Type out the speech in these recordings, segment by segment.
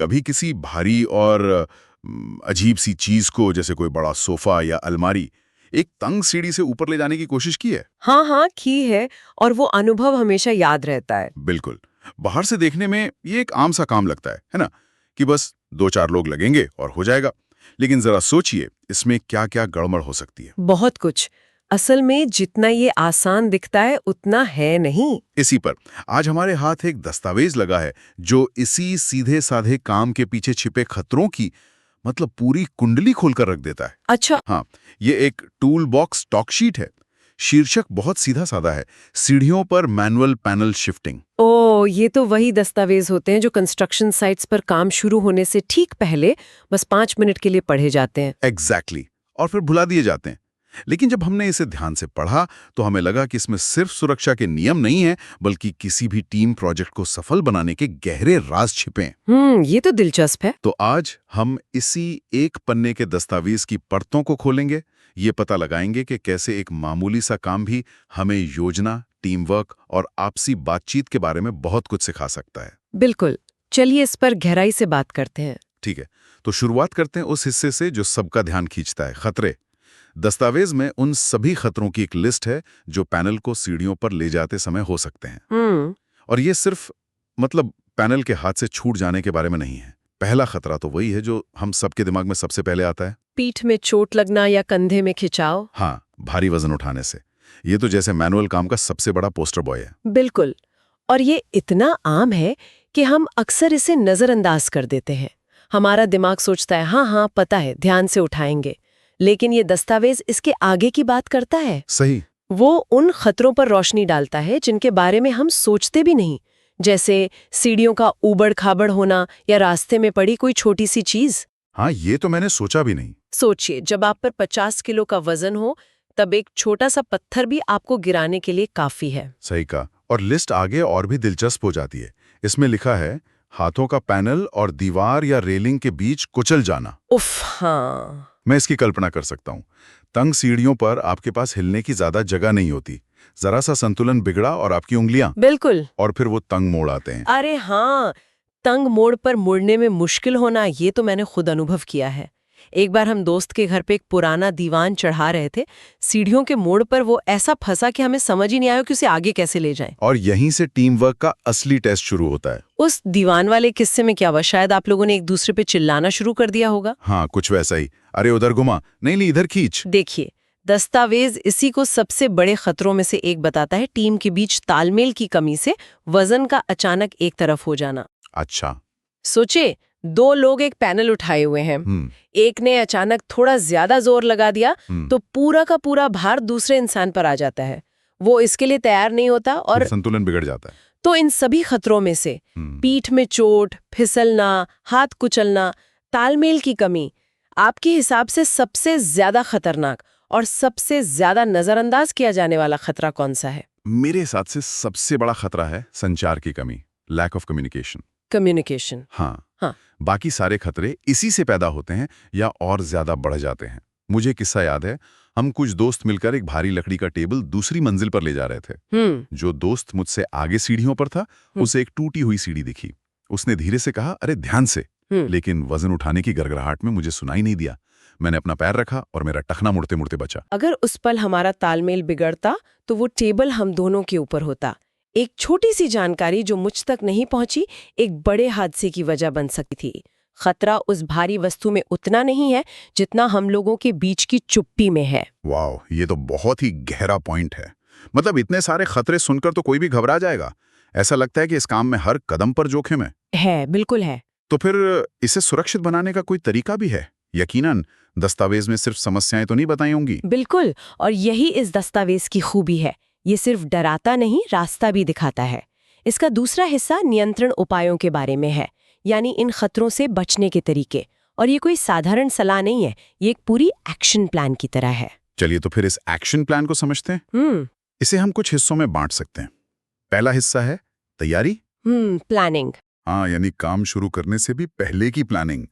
कभी किसी भारी और अजीब सी चीज को, जैसे कोई बड़ा सोफा या अलमारी, एक तंग सीढ़ी से ऊपर ले जाने की कोशिश की है? हाँ हाँ, की है। और वो अनुभव हमेशा याद रहता है। बिल्कुल। बाहर से देखने में ये एक आम सा काम लगता है ना? कि बस 2-4 लोग लगेंगे और हो जाएगा। लेकिन जरा सोचिए, इसमें क्या क्या गड़बड़ हो सकती है। बहुत कुछ। असल में जितना ये आसान दिखता है उतना है नहीं। इसी पर आज हमारे हाथ एक दस्तावेज लगा है जो इसी सीधे साधे काम के पीछे छिपे खतरों की मतलब पूरी कुंडली खोलकर रख देता है। अच्छा। हाँ, ये एक टूल बॉक्स टॉक शीट है। शीर्षक बहुत सीधा साधा है, सीढ़ियों पर मैनुअल पैनल शिफ्टिंग। ओ, ये तो वही दस्तावेज होते हैं जो कंस्ट्रक्शन साइट्स पर काम शुरू होने से ठीक पहले बस 5 मिनट के लिए पढ़े जाते हैं। एग्जैक्टली। और फिर भुला दिए जाते हैं। लेकिन जब हमने इसे ध्यान से पढ़ा तो हमें लगा कि इसमें सिर्फ सुरक्षा के नियम नहीं है, बल्कि किसी भी टीम प्रोजेक्ट को सफल बनाने के गहरे राज छिपे हैं। ये तो दिलचस्प है। तो आज हम इसी एक पन्ने के दस्तावेज की परतों को खोलेंगे, ये पता लगाएंगे कि कैसे एक मामूली सा काम भी हमें योजना, टीम वर्क और आपसी बातचीत के बारे में बहुत कुछ सिखा सकता है। बिल्कुल। चलिए इस पर गहराई से बात करते हैं। ठीक है, तो शुरुआत करते हैं उस हिस्से से जो सबका ध्यान खींचता है, खतरे। दस्तावेज में उन सभी खतरों की एक लिस्ट है जो पैनल को सीढ़ियों पर ले जाते समय हो सकते हैं। और ये सिर्फ मतलब पैनल के हाथ से छूट जाने के बारे में नहीं है। पहला खतरा तो वही है जो हम सबके दिमाग में सबसे पहले आता है। पीठ में चोट लगना या कंधे में खिंचाव। हाँ, भारी वजन उठाने से। ये तो जैसे मैनुअल काम का सबसे बड़ा पोस्टर बॉय है। बिल्कुल। और ये इतना आम है कि हम अक्सर इसे नजरअंदाज कर देते हैं। हमारा दिमाग सोचता है हाँ हाँ पता है, ध्यान से उठाएंगे। लेकिन ये दस्तावेज इसके आगे की बात करता है। सही। वो उन खतरों पर रोशनी डालता है जिनके बारे में हम सोचते भी नहीं, जैसे सीढ़ियों का ऊबड़ खाबड़ होना या रास्ते में पड़ी कोई छोटी सी चीज। हाँ, ये तो मैंने सोचा भी नहीं। सोचिए, जब आप पर 50 किलो का वजन हो तब एक छोटा सा पत्थर भी आपको गिराने के लिए काफी है। सही कहा। और लिस्ट आगे और भी दिलचस्प हो जाती है। इसमें लिखा है हाथों का पैनल और दीवार या रेलिंग के बीच कुचल जाना। उफ, हाँ। मैं इसकी कल्पना कर सकता हूँ। तंग सीढ़ियों पर आपके पास हिलने की ज्यादा जगह नहीं होती। जरा सा संतुलन बिगड़ा और आपकी उंगलियां, बिल्कुल। और फिर वो तंग मोड़ आते हैं। अरे हाँ, तंग मोड़ पर मुड़ने में मुश्किल होना, ये तो मैंने खुद अनुभव किया है। एक बार हम दोस्त के घर पे एक पुराना दीवान चढ़ा रहे थे। सीढ़ियों के मोड़ पर वो ऐसा फंसा कि हमें समझ ही नहीं आया कि उसे आगे कैसे ले जाएं। और यहीं से टीम वर्क का असली टेस्ट शुरू होता है। उस दीवान वाले किस्से में क्या हुआ, शायद आप लोगों ने एक दूसरे पे चिल्लाना शुरू कर दिया होगा। हाँ, कुछ वैसा ही। अरे उधर घुमा, नहीं नहीं इधर खींच। देखिए, दस्तावेज इसी को सबसे बड़े खतरों में से एक बताता है, टीम के बीच तालमेल की कमी से वजन का अचानक एक तरफ हो जाना। अच्छा। सोचे, 2 लोग एक पैनल उठाए हुए हैं। एक ने अचानक थोड़ा ज्यादा जोर लगा दिया तो पूरा का पूरा भार दूसरे इंसान पर आ जाता है। वो इसके लिए तैयार नहीं होता और संतुलन बिगड़ जाता है। तो इन सभी खतरों में से पीठ में चोट, फिसलना, हाथ कुचलना, तालमेल की कमी, आपके हिसाब से सबसे ज्यादा खतरनाक और सबसे ज्यादा नजरअंदाज किया जाने वाला खतरा कौन सा है? मेरे हिसाब से सबसे बड़ा खतरा है संचार की कमी, लैक ऑफ कम्युनिकेशन। कम्युनिकेशन। हाँ। बाकी सारे खतरे इसी से पैदा होते हैं या और ज्यादा बढ़ जाते हैं। मुझे एक किस्सा याद है। हम कुछ दोस्त मिलकर एक भारी लकड़ी का टेबल दूसरी मंजिल पर ले जा रहे थे। जो दोस्त मुझसे आगे सीढ़ियों पर था, उसे एक टूटी हुई सीढ़ी दिखी। उसने धीरे से कहा, अरे ध्यान से। लेकिन वजन उठाने की गड़गड़ाहट में मुझे सुनाई नहीं दिया। मैंने अपना पैर रखा और मेरा टखना मुड़ते मुड़ते बचा। अगर उस पल हमारा तालमेल बिगड़ता तो वो टेबल हम दोनों के ऊपर होता। एक छोटी सी जानकारी जो मुझ तक नहीं पहुंची, एक बड़े हादसे की वजह बन सकती थी। खतरा उस भारी वस्तु में उतना नहीं है जितना हम लोगों के बीच की चुप्पी में है। वाह, ये तो बहुत ही गहरा पॉइंट है। मतलब इतने सारे खतरे सुनकर तो कोई भी घबरा जाएगा। ऐसा लगता है कि इस काम में हर कदम पर जोखिम है। बिल्कुल है। तो फिर इसे सुरक्षित बनाने का कोई तरीका भी है? यकीनन दस्तावेज में सिर्फ समस्याएं तो नहीं बताई होंगी। बिल्कुल, और यही इस दस्तावेज की खूबी है। ये सिर्फ डराता नहीं, रास्ता भी दिखाता है। इसका दूसरा हिस्सा नियंत्रण उपायों के बारे में है, यानी इन खतरों से बचने के तरीके। और ये कोई साधारण सलाह नहीं है, ये एक पूरी एक्शन प्लान की तरह है। चलिए तो फिर इस एक्शन प्लान को समझते हैं। इसे हम कुछ हिस्सों में बांट सकते हैं। पहला हिस्सा है तैयारी। प्लानिंग। हाँ, यानी काम शुरू करने से भी पहले की प्लानिंग।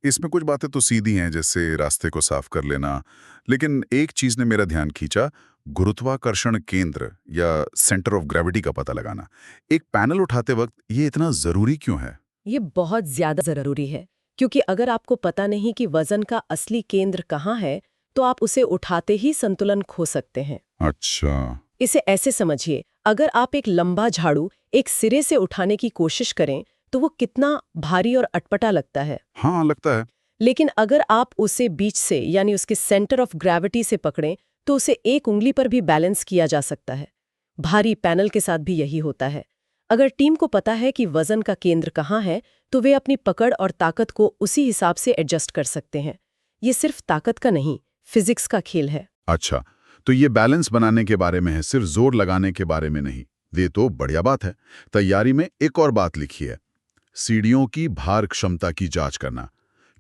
इसमें कुछ बातें तो सीधी हैं, जैसे रास्ते को साफ कर लेना। लेकिन एक चीज ने मेरा ध्यान खींचा, गुरुत्वाकर्षण केंद्र या सेंटर ऑफ ग्रेविटी का पता लगाना। एक पैनल उठाते वक्त ये इतना जरूरी क्यों है? ये बहुत ज्यादा जरूरी है, क्योंकि अगर आपको पता नहीं कि वजन का असली केंद्र कहाँ है, तो आप उसे उठाते ही संतुलन खो सकते हैं। अच्छा। इसे ऐसे समझिए, अगर आप एक लंबा झाड़ू एक सिरे से उठाने की कोशिश करें, तो वो कितना भारी और अटपटा लगता है। हाँ, लगता है। लेकिन अगर आप उसे बीच से यानी उसके सेंटर ऑफ ग्रेविटी से पकड़ें, तो उसे एक उंगली पर भी बैलेंस किया जा सकता है। भारी पैनल के साथ भी यही होता है। अगर टीम को पता है कि वजन का केंद्र कहाँ है, तो वे अपनी पकड़ और ताकत को उसी हिसाब से एडजस्ट कर सकते हैं। ये सिर्फ ताकत का नहीं, फिजिक्स का खेल है। अच्छा, तो ये बैलेंस बनाने के बारे में है, सिर्फ जोर लगाने के बारे में नहीं। ये तो बढ़िया बात है। तैयारी में एक और बात लिखी है, सीढ़ियों की भार क्षमता की जांच करना।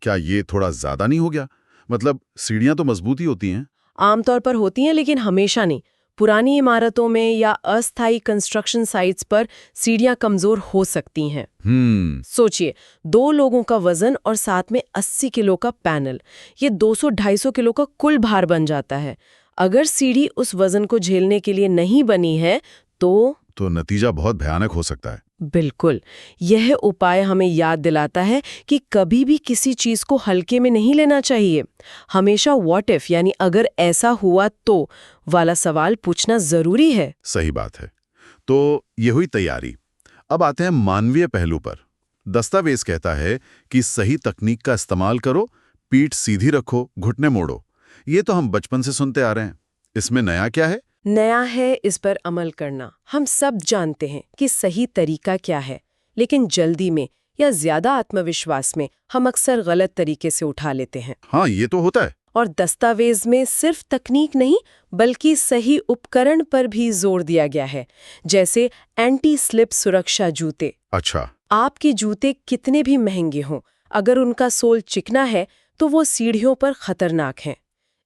क्या ये थोड़ा ज्यादा नहीं हो गया? मतलब सीढ़ियां तो मजबूत ही होती हैं। आमतौर पर होती हैं, लेकिन हमेशा नहीं। पुरानी इमारतों में या अस्थायी कंस्ट्रक्शन साइट्स पर सीढ़ियां कमजोर हो सकती हैं। सोचिए, 2 लोगों का वजन और साथ में 80 किलो का पैनल, ये 200-250 किलो का कुल भार बन जाता है। अगर सीढ़ी उस वजन को झेलने के लिए नहीं बनी है, तो नतीजा बहुत भयानक हो सकता है। बिल्कुल। यह उपाय हमें याद दिलाता है कि कभी भी किसी चीज को हल्के में नहीं लेना चाहिए। हमेशा व्हाट इफ यानी अगर ऐसा हुआ तो वाला सवाल पूछना जरूरी है। सही बात है। तो ये हुई तैयारी। अब आते हैं मानवीय पहलू पर। दस्तावेज कहता है कि सही तकनीक का इस्तेमाल करो, पीठ सीधी रखो, घुटने मोड़ो। ये तो हम बचपन से सुनते आ रहे हैं। इसमें नया क्या है? नया है इस पर अमल करना। हम सब जानते हैं कि सही तरीका क्या है, लेकिन जल्दी में या ज्यादा आत्मविश्वास में हम अक्सर गलत तरीके से उठा लेते हैं। हाँ, ये तो होता है। और दस्तावेज में सिर्फ तकनीक नहीं, बल्कि सही उपकरण पर भी जोर दिया गया है, जैसे एंटी स्लिप सुरक्षा जूते। अच्छा। आपके जूते कितने भी महंगे हों, अगर उनका सोल चिकना है तो वो सीढ़ियों पर खतरनाक हैं।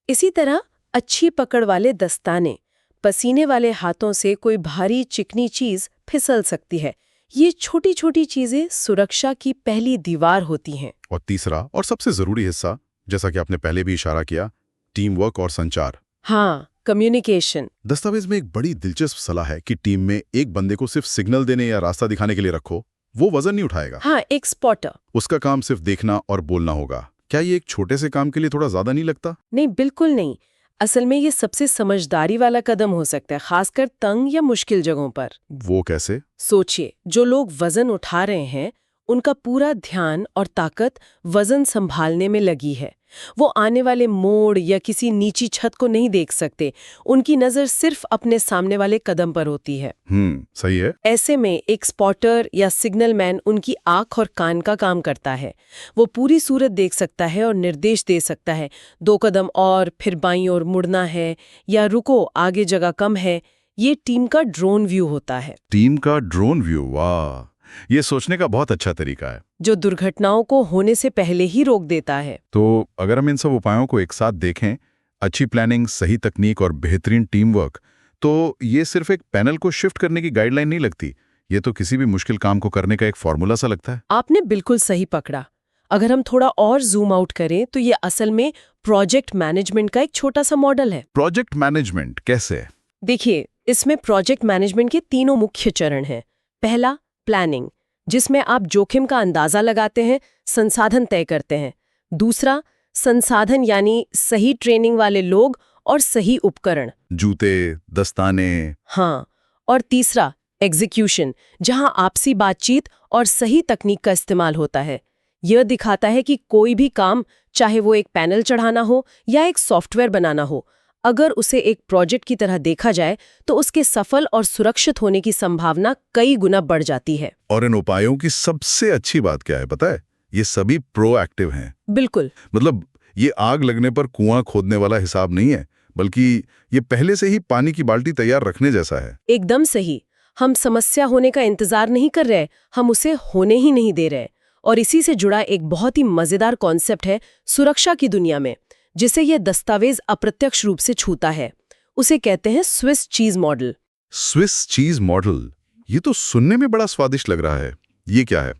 इसी तरह अच्छी पकड़ वाले दस्ताने, पसीने वाले हाथों से कोई भारी चिकनी चीज फिसल सकती है। ये छोटी छोटी चीजें सुरक्षा की पहली दीवार होती हैं। और तीसरा और सबसे जरूरी हिस्सा, जैसा कि आपने पहले भी इशारा किया, टीम वर्क और संचार। हाँ, कम्युनिकेशन। दस्तावेज में एक बड़ी दिलचस्प सलाह है कि टीम में एक बंदे को सिर्फ सिग्नल देने या रास्ता दिखाने के लिए रखो। वो वजन नहीं उठाएगा। हाँ, एक स्पॉटर। उसका काम सिर्फ देखना और बोलना होगा। क्या ये एक छोटे से काम के लिए थोड़ा ज्यादा नहीं लगता? नहीं, बिल्कुल नहीं। असल में ये सबसे समझदारी वाला कदम हो सकता है, खासकर तंग या मुश्किल जगहों पर। वो कैसे? सोचिए, जो लोग वजन उठा रहे हैं, उनका पूरा ध्यान और ताकत वजन संभालने में लगी है। वो आने वाले मोड़ या किसी नीची छत को नहीं देख सकते। उनकी नजर सिर्फ अपने सामने वाले कदम पर होती है। सही है। ऐसे में एक स्पॉटर या सिग्नल मैन उनकी आंख और कान का काम करता है। वो पूरी सूरत देख सकता है और निर्देश दे सकता है, 2 कदम और, फिर बाईं ओर मुड़ना है, या रुको, आगे जगह कम है। ये टीम का ड्रोन व्यू होता है। टीम का ड्रोन व्यू, वाह! ये सोचने का बहुत अच्छा तरीका है, जो दुर्घटनाओं को होने से पहले ही रोक देता है। तो अगर हम इन सब उपायों को एक साथ देखें, अच्छी प्लानिंग, सही तकनीक और बेहतरीन टीम वर्क, तो ये सिर्फ एक पैनल को शिफ्ट करने की गाइडलाइन नहीं लगती। ये तो किसी भी मुश्किल काम को करने का एक फॉर्मूला सा लगता है। आपने बिल्कुल सही पकड़ा। अगर हम थोड़ा और जूम आउट करें तो ये असल में प्रोजेक्ट मैनेजमेंट का एक छोटा सा मॉडल है। प्रोजेक्ट मैनेजमेंट कैसे? देखिए, इसमें प्रोजेक्ट मैनेजमेंट के 3 मुख्य चरण हैं। पहला, प्लानिंग, जिसमें आप जोखिम का अंदाजा लगाते हैं, संसाधन तय करते हैं। दूसरा, संसाधन यानी सही ट्रेनिंग वाले लोग और सही उपकरण, जूते, दस्ताने। हाँ। और तीसरा, एग्जीक्यूशन, जहां आपसी बातचीत और सही तकनीक का इस्तेमाल होता है। यह दिखाता है कि कोई भी काम, चाहे वो एक पैनल चढ़ाना हो या एक सॉफ्टवेयर बनाना हो, अगर उसे एक प्रोजेक्ट की तरह देखा जाए तो उसके सफल और सुरक्षित होने की संभावना कई गुना बढ़ जाती है। और इन उपायों की सबसे अच्छी बात क्या है पता है? ये सभी प्रोएक्टिव हैं। बिल्कुल। मतलब ये आग लगने पर कुआं खोदने वाला हिसाब नहीं है, बल्कि ये पहले से ही पानी की बाल्टी तैयार रखने जैसा है। एकदम सही। हम समस्या होने का इंतजार नहीं कर रहे, हम उसे होने ही नहीं दे रहे। और इसी से जुड़ा एक बहुत ही मजेदार कॉन्सेप्ट है सुरक्षा की दुनिया में, जिसे यह दस्तावेज अप्रत्यक्ष रूप से छूता है। उसे कहते हैं Swiss cheese model. Swiss cheese model, ये तो सुनने में बड़ा स्वादिष्ट लग रहा है। ये क्या है?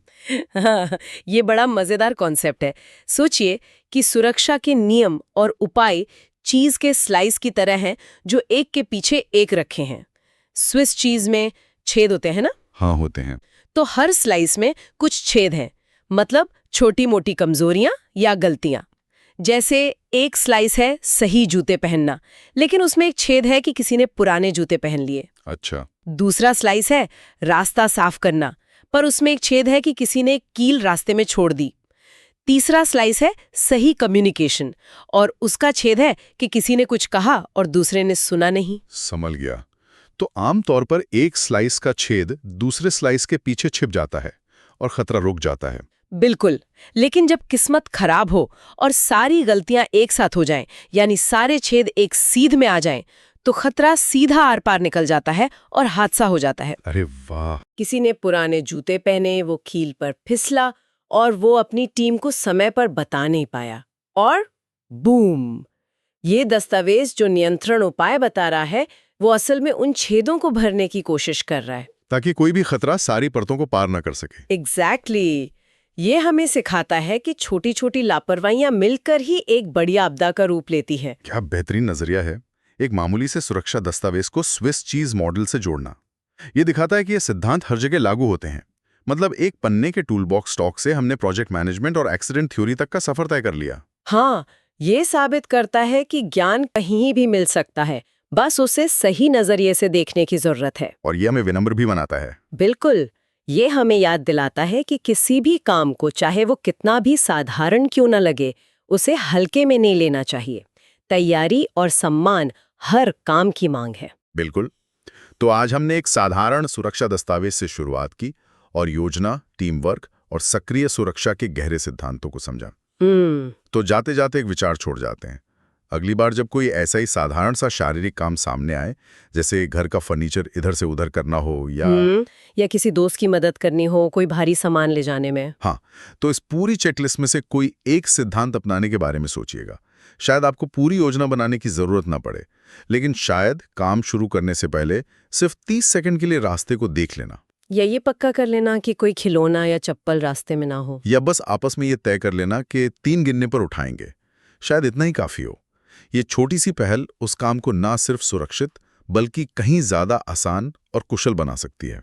हाँ, ये बड़ा मजेदार कॉन्सेप्ट है। सोचिए कि सुरक्षा के नियम और उपाय चीज के स्लाइस की तरह हैं, जो एक के पीछे एक रखे हैं। स्विस चीज में छेद होते हैं ना? हाँ, होते हैं। तो हर स्लाइस में कुछ छेद हैं, मतलब छोटी मोटी कमजोरियां या गलतियां। जैसे एक स्लाइस है सही जूते पहनना, लेकिन उसमें एक छेद है कि किसी ने पुराने जूते पहन लिए। अच्छा। दूसरा स्लाइस है रास्ता साफ करना, पर उसमें एक छेद है कि किसी ने कील रास्ते में छोड़ दी। तीसरा स्लाइस है सही कम्युनिकेशन, और उसका छेद है कि किसी ने कुछ कहा और दूसरे ने सुना नहीं। समझ गया। तो आमतौर पर एक स्लाइस का छेद दूसरे स्लाइस के पीछे छिप जाता है और खतरा रुक जाता है। बिल्कुल, लेकिन जब किस्मत खराब हो और सारी गलतियां एक साथ हो जाएं, यानी सारे छेद एक सीध में आ जाएं, तो खतरा सीधा आर पार निकल जाता है और हादसा हो जाता है। अरे वाह! किसी ने पुराने जूते पहने, वो कील पर फिसला और वो अपनी टीम को समय पर बता नहीं पाया, और बूम! ये दस्तावेज जो नियंत्रण उपाय बता रहा है, वो असल में उन छेदों को भरने की कोशिश कर रहा है। ताकि कोई भी खतरा सारी परतों को पार न कर सके। एग्जैक्टली। ये हमें सिखाता है कि छोटी छोटी लापरवाहियां मिलकर ही एक बड़ी आपदा का रूप लेती है। क्या बेहतरीन नजरिया है। एक मामूली से सुरक्षा दस्तावेज को स्विस चीज मॉडल से जोड़ना। ये दिखाता है कि ये सिद्धांत हर जगह लागू होते हैं। मतलब एक पन्ने के टूल बॉक्स स्टॉक से हमने प्रोजेक्ट मैनेजमेंट और एक्सीडेंट थ्योरी तक का सफर तय कर लिया। हाँ, ये साबित करता है कि ज्ञान कहीं भी मिल सकता है, बस उसे सही नजरिए से देखने की जरूरत है। और ये हमें विनम्र भी बनाता है। बिल्कुल, ये हमें याद दिलाता है कि किसी भी काम को, चाहे वो कितना भी साधारण क्यों न लगे, उसे हल्के में नहीं लेना चाहिए। तैयारी और सम्मान हर काम की मांग है। बिल्कुल। तो आज हमने एक साधारण सुरक्षा दस्तावेज से शुरुआत की और योजना, टीम वर्क और सक्रिय सुरक्षा के गहरे सिद्धांतों को समझा। तो जाते जाते एक विचार छोड़ जाते हैं। अगली बार जब कोई ऐसा ही साधारण सा शारीरिक काम सामने आए, जैसे घर का फर्नीचर इधर से उधर करना हो या किसी दोस्त की मदद करनी हो, कोई भारी सामान ले जाने में, हाँ, तो इस पूरी चेकलिस्ट में से कोई एक सिद्धांत अपनाने के बारे में सोचिएगा। शायद आपको पूरी योजना बनाने की जरूरत ना पड़े, लेकिन शायद काम शुरू करने से पहले सिर्फ 30 सेकंड के लिए रास्ते को देख लेना, या ये पक्का कर लेना कि कोई खिलौना या चप्पल रास्ते में ना हो, या बस आपस में ये तय कर लेना कि 3 गिनने पर उठाएंगे। शायद इतना ही काफी हो। ये छोटी सी पहल उस काम को ना सिर्फ सुरक्षित बल्कि कहीं ज्यादा आसान और कुशल बना सकती है।